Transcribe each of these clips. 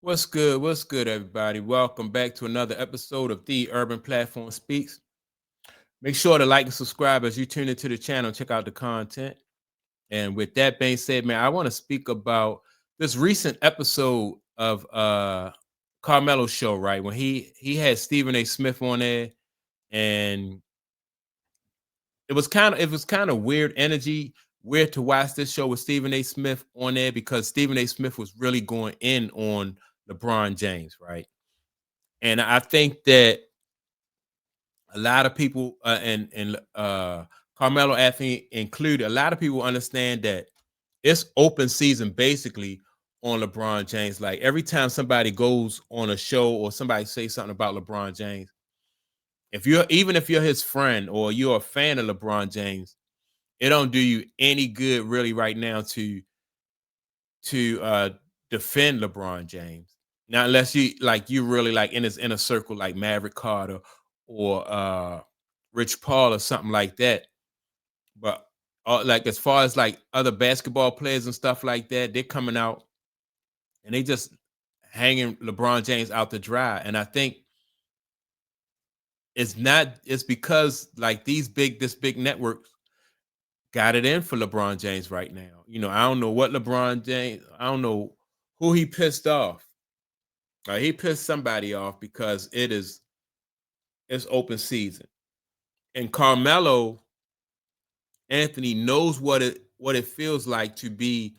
What's good? What's good, everybody? Welcome back to another episode of The Urban Platform Speaks. Make sure to like and subscribe as you tune into the channel and check out the content. And with that being said, man, I want to speak about this recent episode of Carmelo's show, right? When he had Stephen A. Smith on there, and it was kind of weird energy, weird to watch this show with Stephen A. Smith on there because Stephen A. Smith was really going in on LeBron James, right? And I think that a lot of people and Carmelo Anthony included, a lot of people understand that it's open season basically on LeBron James. Like every time somebody goes on a show or somebody says something about LeBron James, if you're his friend or you're a fan of LeBron James, it don't do you any good really right now to defend LeBron James. Now, unless you really like in his inner circle, like Maverick Carter or Rich Paul or something like that. But like as far as like other basketball players and stuff like that, they're coming out and they just hanging LeBron James out to dry. And I think it's because like this big network got it in for LeBron James right now. I don't know what LeBron James, I don't know who he pissed off. He pissed somebody off because it's open season. And Carmelo Anthony knows what it feels like to be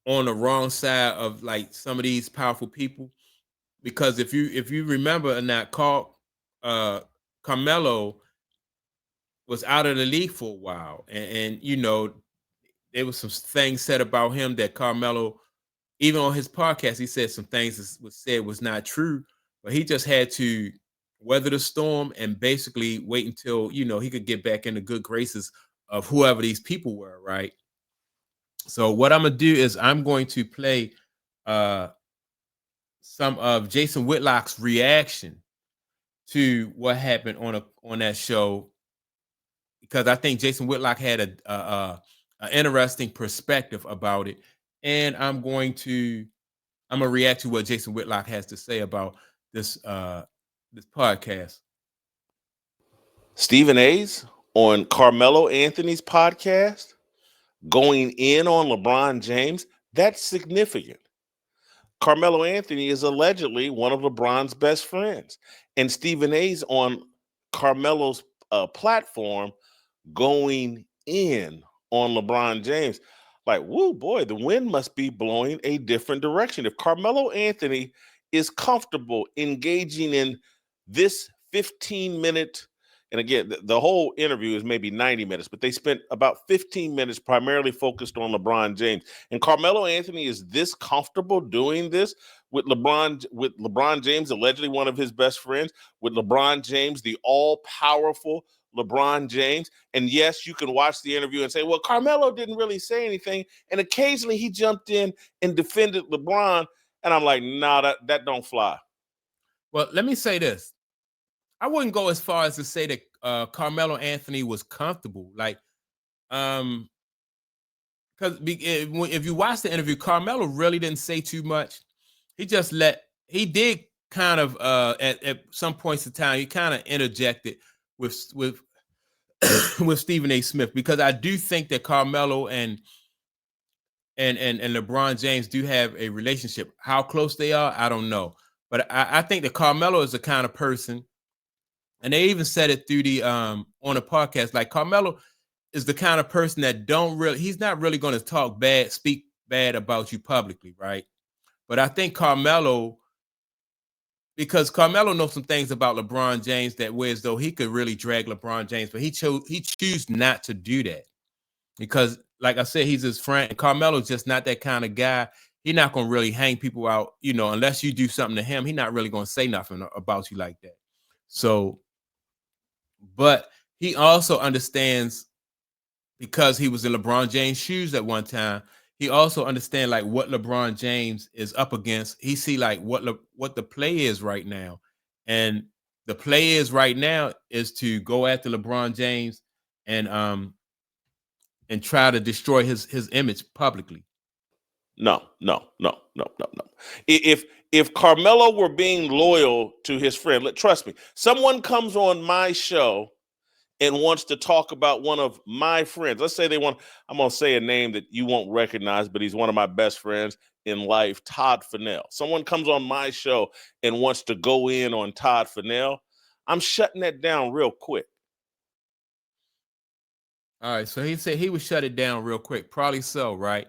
on the wrong side of like some of these powerful people. Because if you remember in that call, Carmelo was out of the league for a while, and there was some things said about him that Carmelo, even on his podcast, he said some things that was said was not true, but he just had to weather the storm and basically wait until he could get back in the good graces of whoever these people were, right? So what I'm gonna do is I'm going to play uh some of Jason Whitlock's reaction to what happened on that show because I think Jason Whitlock had a interesting perspective about it, and I'm gonna react to what Jason Whitlock has to say about this podcast. Stephen A's on Carmelo Anthony's podcast going in on LeBron James, that's significant. Carmelo Anthony is allegedly one of LeBron's best friends. And Stephen A's on Carmelo's platform going in on LeBron James. Like, whoo, boy, the wind must be blowing a different direction. If Carmelo Anthony is comfortable engaging in this 15-minute, and again, the whole interview is maybe 90 minutes, but they spent about 15 minutes primarily focused on LeBron James. And Carmelo Anthony is this comfortable doing this with LeBron James, allegedly one of his best friends, with LeBron James, the all-powerful LeBron James. And yes, you can watch the interview and say, well, Carmelo didn't really say anything. And occasionally he jumped in and defended LeBron. And I'm like, nah, that don't fly. Well, let me say this. I wouldn't go as far as to say that Carmelo Anthony was comfortable. Like, because if you watch the interview, Carmelo really didn't say too much. He did kind of at some points in time, he kind of interjected with with Stephen A. Smith because I do think that Carmelo and LeBron James do have a relationship. How close they are, I don't know. But I think that Carmelo is the kind of person, and they even said it through the on the podcast, like Carmelo is the kind of person that he's not really going to speak bad about you publicly, right? But I think because Carmelo knows some things about LeBron James that whereas though he could really drag LeBron James, but he choose not to do that because, like I said, he's his friend, and Carmelo's just not that kind of guy. He's not gonna really hang people out, unless you do something to him. He's not really gonna say nothing about you like that. So, but he also understands because he was in LeBron James' shoes at one time. He also understands like what LeBron James is up against. He see like what the play is right now, and the play is right now is to go after LeBron James and and try to destroy his image publicly. No. If Carmelo were being loyal to his friend, trust me, someone comes on my show and wants to talk about one of my friends. Let's say I'm going to say a name that you won't recognize, but he's one of my best friends in life, Todd Fennell. Someone comes on my show and wants to go in on Todd Fennell. I'm shutting that down real quick. All right, so he said he would shut it down real quick. Probably so, right?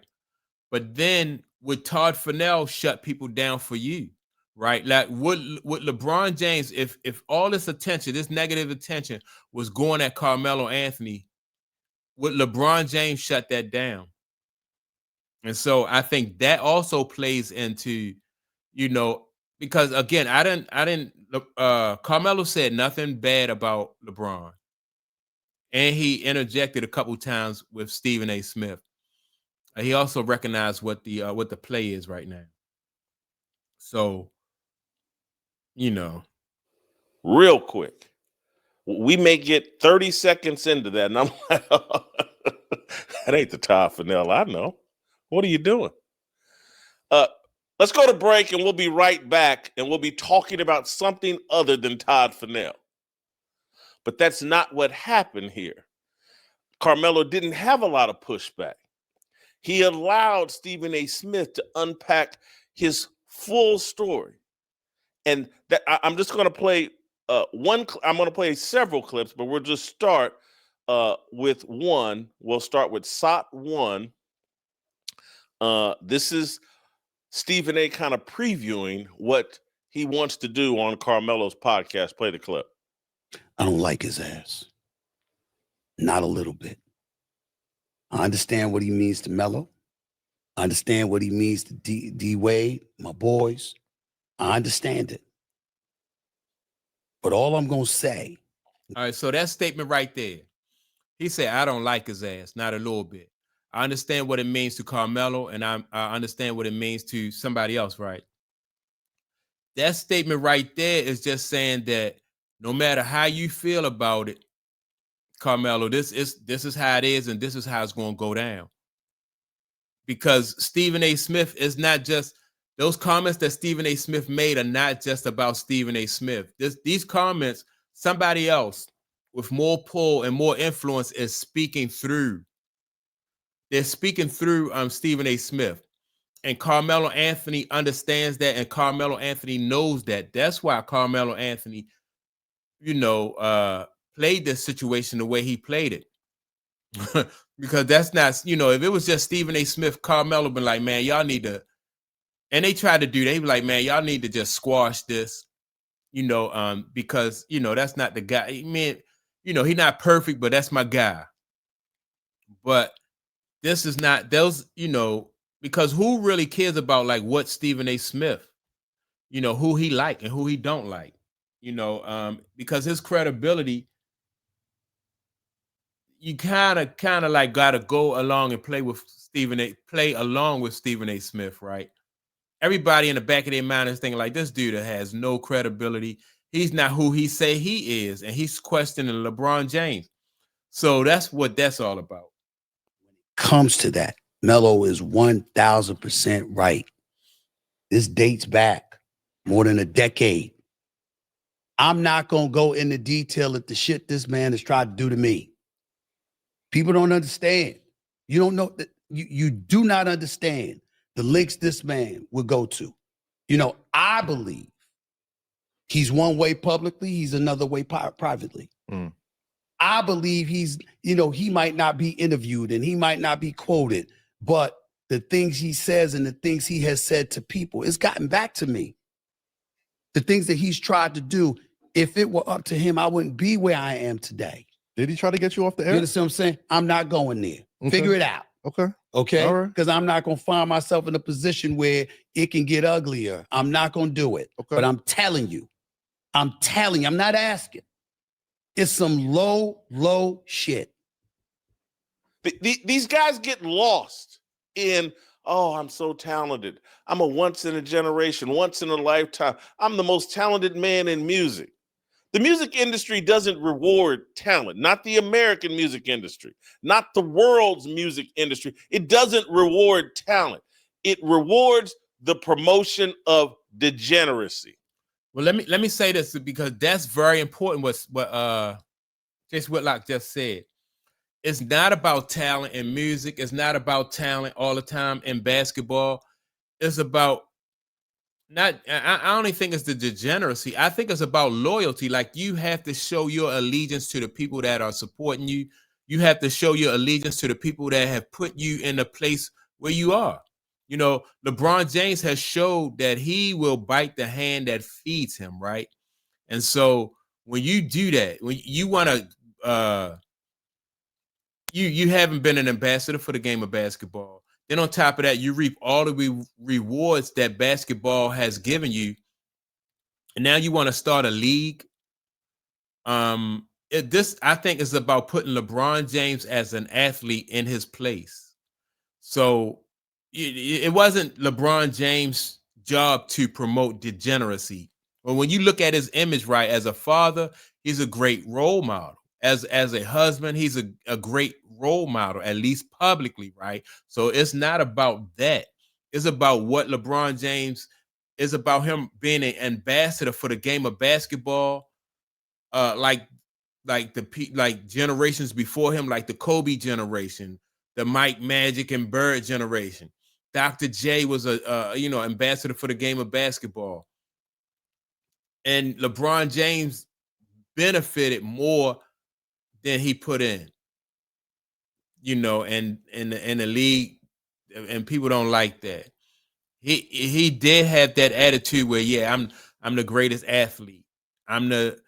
But then would Todd Fennell shut people down for you, right? Like would LeBron James, if all this attention, this negative attention was going at Carmelo Anthony, would LeBron James shut that down? And so I think that also plays into, because again, Carmelo said nothing bad about LeBron. And he interjected a couple times with Stephen A. Smith. He also recognized what the play is right now. So, real quick, we may get 30 seconds into that, and I'm like, that ain't the Todd Fennell I know. What are you doing? Let's go to break, and we'll be right back, and we'll be talking about something other than Todd Fennell. But that's not what happened here. Carmelo didn't have a lot of pushback. He allowed Stephen A. Smith to unpack his full story. And that I'm just going to play I'm going to play several clips, but we'll just start with one. We'll start with SOT 1. This is Stephen A. kind of previewing what he wants to do on Carmelo's podcast. Play the clip. I don't like his ass. Not a little bit. I understand what he means to Melo. I understand what he means to D Wade, my boys. I understand it. But all I'm going to say. All right, so that statement right there. He said, I don't like his ass, not a little bit. I understand what it means to Carmelo, and I understand what it means to somebody else, right? That statement right there is just saying that no matter how you feel about it, Carmelo, this is how it is, and this is how it's going to go down. Because Stephen A. Smith is not just, those comments that Stephen A. Smith made are not just about Stephen A. Smith. These comments, somebody else with more pull and more influence is speaking through. They're speaking through Stephen A. Smith. And Carmelo Anthony understands that, and Carmelo Anthony knows that. That's why Carmelo Anthony, played this situation the way he played it. Because that's not, if it was just Stephen A. Smith, Carmelo been like, man, y'all need to, and they tried to do, they be like, man, y'all need to just squash this, because, that's not the guy. I mean, he's not perfect, but that's my guy. But this is not those, because who really cares about like what Stephen A. Smith, who he like and who he don't like, because his credibility, you kind of like got to go along and play along with Stephen A. Smith, right? Everybody in the back of their mind is thinking like, this dude has no credibility. He's not who he say he is, and he's questioning LeBron James. So that's what that's all about. When it comes to that, Melo is 1,000% right. This dates back more than a decade. I'm not going to go into detail of the shit this man has tried to do to me. People don't understand. You don't know that you do not understand the links this man would go to. I believe he's one way publicly, he's another way privately. I believe he's, he might not be interviewed and he might not be quoted, but the things he says and the things he has said to people, it's gotten back to me. The things that he's tried to do, if it were up to him, I wouldn't be where I am today. Did he try to get you off the air? You understand what I'm saying? I'm not going there. Okay. Figure it out. Okay. Okay. All right. Because I'm not going to find myself in a position where it can get uglier. I'm not going to do it. Okay. But I'm telling you, I'm not asking. It's some low shit. These guys get lost in, oh, I'm so talented. I'm a once in a generation, once in a lifetime. I'm the most talented man in music. The music industry doesn't reward talent, not the American music industry, not the world's music industry. It doesn't reward talent. it rewards the promotion of degeneracy. Well, let me say this because that's very important. What Jason Whitlock just said. It's not about talent in music. It's not about talent all the time in basketball. It's about not. I don't even think it's the degeneracy. I think it's about loyalty. Like you have to show your allegiance to the people that are supporting you. You have to show your allegiance to the people that have put you in the place where you are. You know, LeBron James has showed that he will bite the hand that feeds him, right? And so when you do that, when you want to, you haven't been an ambassador for the game of basketball. Then on top of that, you reap all the rewards that basketball has given you, and now you want to start a league. This I think is about putting LeBron James as an athlete in his place. So it wasn't LeBron James' job to promote degeneracy. But when you look at his image, right, as a father, he's a great role model. As a husband, he's a great role model, at least publicly, right? So it's not about that. It's about what LeBron James is about him being an ambassador for the game of basketball, like like generations before him, like the Kobe generation, the Mike Magic and Bird generation. Dr. J was a ambassador for the game of basketball, and LeBron James benefited more than he put in. And in the league, and people don't like that. He did have that attitude where, yeah, I'm the greatest athlete. And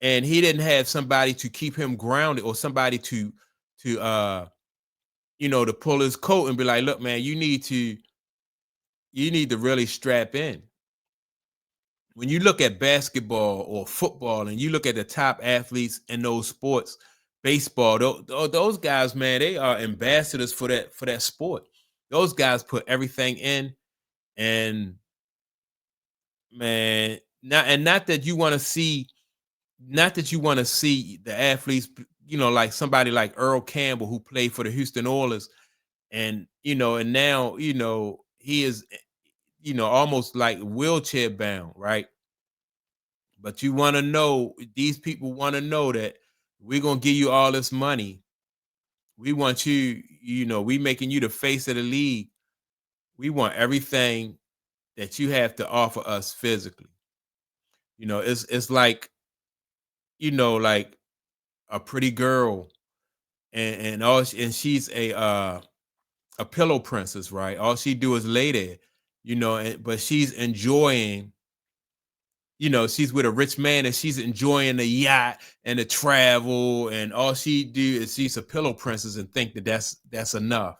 he didn't have somebody to keep him grounded or somebody to to pull his coat and be like, look, man, you need to really strap in. When you look at basketball or football and you look at the top athletes in those sports, baseball, those guys, man, they are ambassadors for that sport. Those guys put everything in, and man, not that you want to see the athletes, like somebody like Earl Campbell who played for the Houston Oilers, and now he is almost like wheelchair bound, right? But you want to know, these people want to know that we're gonna give you all this money. We want you, we making you the face of the league. We want everything that you have to offer us physically. It's like, like a pretty girl, and she's a pillow princess, right? All she do is lay there, but she's enjoying, she's with a rich man and she's enjoying the yacht and the travel, and all she do is she's a pillow princess and think that that's enough.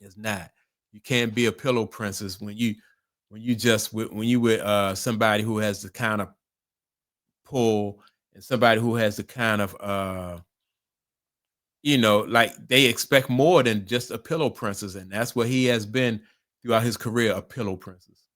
It's not. You can't be a pillow princess when you with somebody who has the kind of pull, and somebody who has the kind of like they expect more than just a pillow princess, and that's what he has been throughout his career, a pillow princess.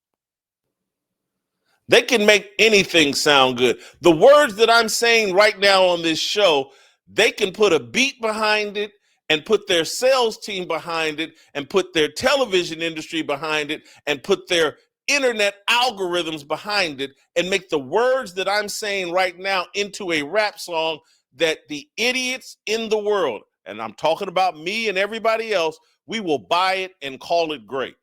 They can make anything sound good. The words that I'm saying right now on this show, they can put a beat behind it and put their sales team behind it and put their television industry behind it and put their internet algorithms behind it and make the words that I'm saying right now into a rap song that the idiots in the world, and I'm talking about me and everybody else, we will buy it and call it great.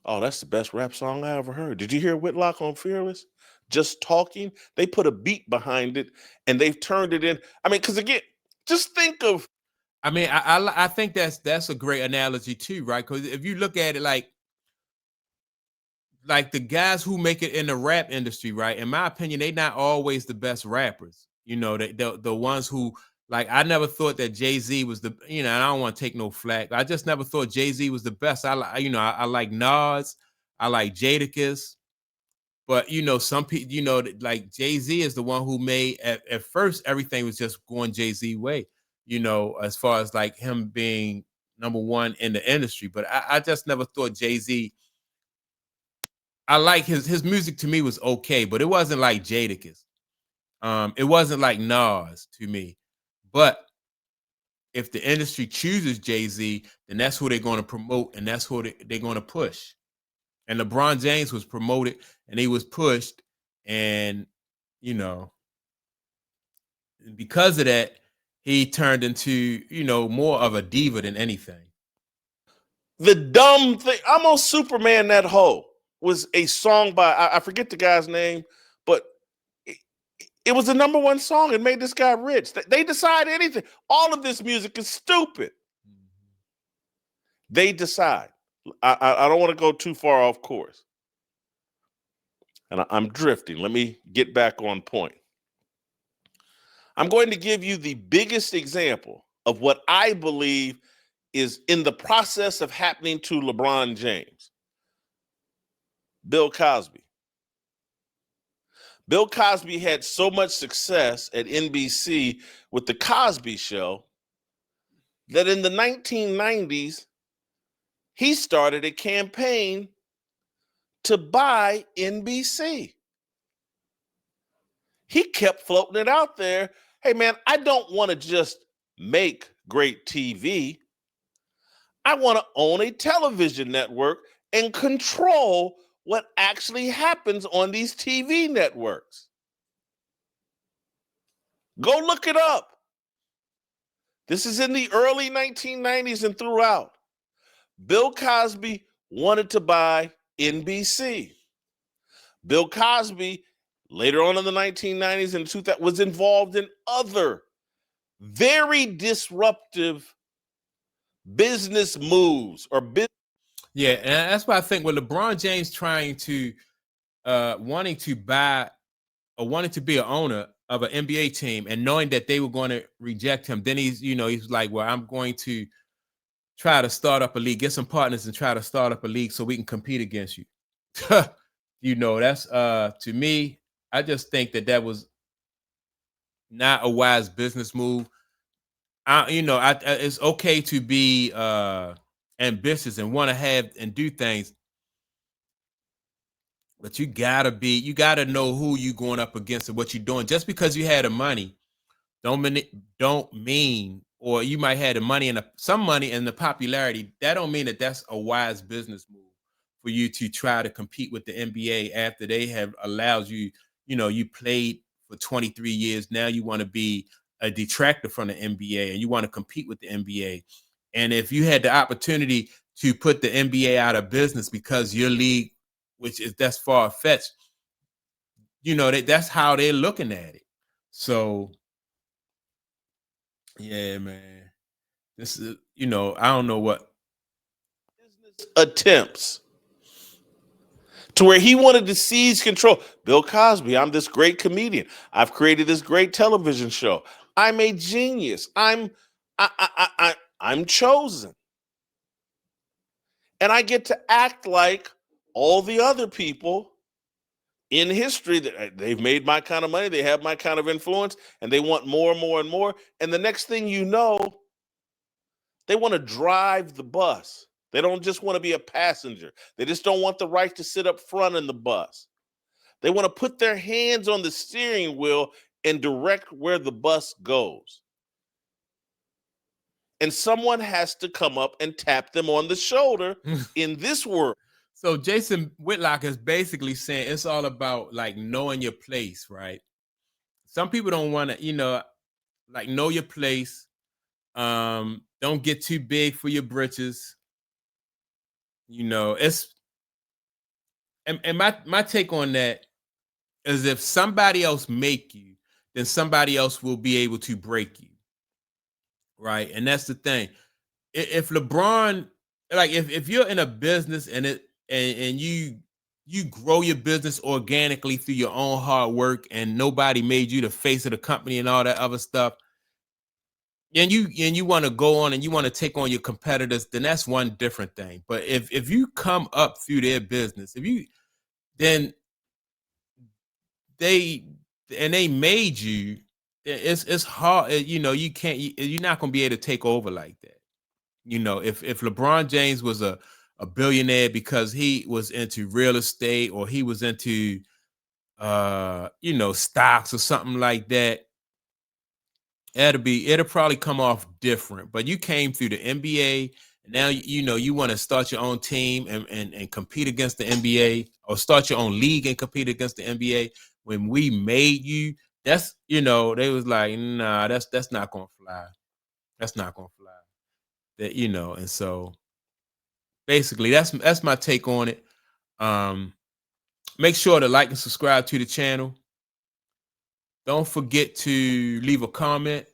Oh, that's the best rap song I ever heard. Did you hear Whitlock on Fearless? Just talking. They put a beat behind it and they've turned it in. I mean, because again, just think of. I mean, I think that's a great analogy too, right? Because if you look at it like the guys who make it in the rap industry, right? In my opinion, they not always the best rappers. The ones who, like, I never thought that Jay-Z was the, and I don't want to take no flack. I just never thought Jay-Z was the best. I like Nas, I like Jadakiss, but some people, like Jay-Z is the one who made at first everything was just going Jay-Z way, as far as like him being number one in the industry. But I just never thought Jay-Z. I like his music. To me was okay, but it wasn't like Jadakiss. It wasn't like Nas to me, but if the industry chooses Jay-Z, then that's who they're going to promote and that's who they're going to push. And LeBron James was promoted and he was pushed. And, you know, because of that, he turned into, you know, more of a diva than anything. The dumb thing, I'm on Superman That Hoe was a song by, I forget the guy's name, but it was the #1 song and made this guy rich. They decide anything. All of this music is stupid. They decide. I don't want to go too far off course. And I'm drifting. Let me get back on point. I'm going to give you the biggest example of what I believe is in the process of happening to LeBron James. Bill Cosby. Bill Cosby had so much success at NBC with the Cosby Show that in the 1990s, he started a campaign to buy NBC. He kept floating it out there. Hey, man, I don't want to just make great TV. I want to own a television network and control what actually happens on these TV networks. Go look it up. This is in the early 1990s and throughout. Bill Cosby wanted to buy NBC. Bill Cosby, later on in the 1990s and 2000, was involved in other very disruptive business moves or business. Yeah, and that's why I think with LeBron James trying to wanting to buy or wanting to be an owner of an NBA team and knowing that they were going to reject him, then he's like, well, I'm going to try to start up a league, get some partners and try to start up a league so we can compete against you. You know, that's to me, I just think that was not a wise business move. It's okay to be ambitious and want to have and do things, but you gotta know who you going up against and what you're doing. Just because you had the money, don't mean, or you might have the money and some money and the popularity. That don't mean that that's a wise business move for you to try to compete with the NBA after they have allowed you. You know, you played for 23 years. Now you want to be a detractor from the NBA and you want to compete with the NBA. And if you had the opportunity to put the NBA out of business because your league, that's far fetched, you know, that's how they're looking at it. So, yeah, man, this is, you know, I don't know what business attempts to where he wanted to seize control. Bill Cosby, I'm this great comedian. I've created this great television show. I'm a genius. I'm chosen. And I get to act like all the other people in history that they've made my kind of money, they have my kind of influence, and they want more and more and more. And the next thing you know, they want to drive the bus. They don't just want to be a passenger. They just don't want the right to sit up front in the bus. They want to put their hands on the steering wheel and direct where the bus goes. And someone has to come up and tap them on the shoulder in this world. So Jason Whitlock is basically saying it's all about like knowing your place, right? Some people don't want to, you know, like know your place. Don't get too big for your britches. You know, and my take on that is if somebody else make you, then somebody else will be able to break you. Right. And that's the thing. If LeBron, like if you're in a business and you grow your business organically through your own hard work and nobody made you the face of the company and all that other stuff, and you want to go on and you want to take on your competitors, then that's one different thing. But if you come up through their business, then they made you, it's hard. You know, you're not gonna be able to take over like that. You know, if LeBron James was a billionaire because he was into real estate or he was into you know, stocks or something like that, it'll probably come off different. But you came through the NBA. Now you want to start your own team and compete against the NBA, or start your own league and compete against the NBA. When we made you, that's they was like, nah, that's not gonna fly. That's not gonna fly. That and so basically that's my take on it. Make sure to like and subscribe to the channel. Don't forget to leave a comment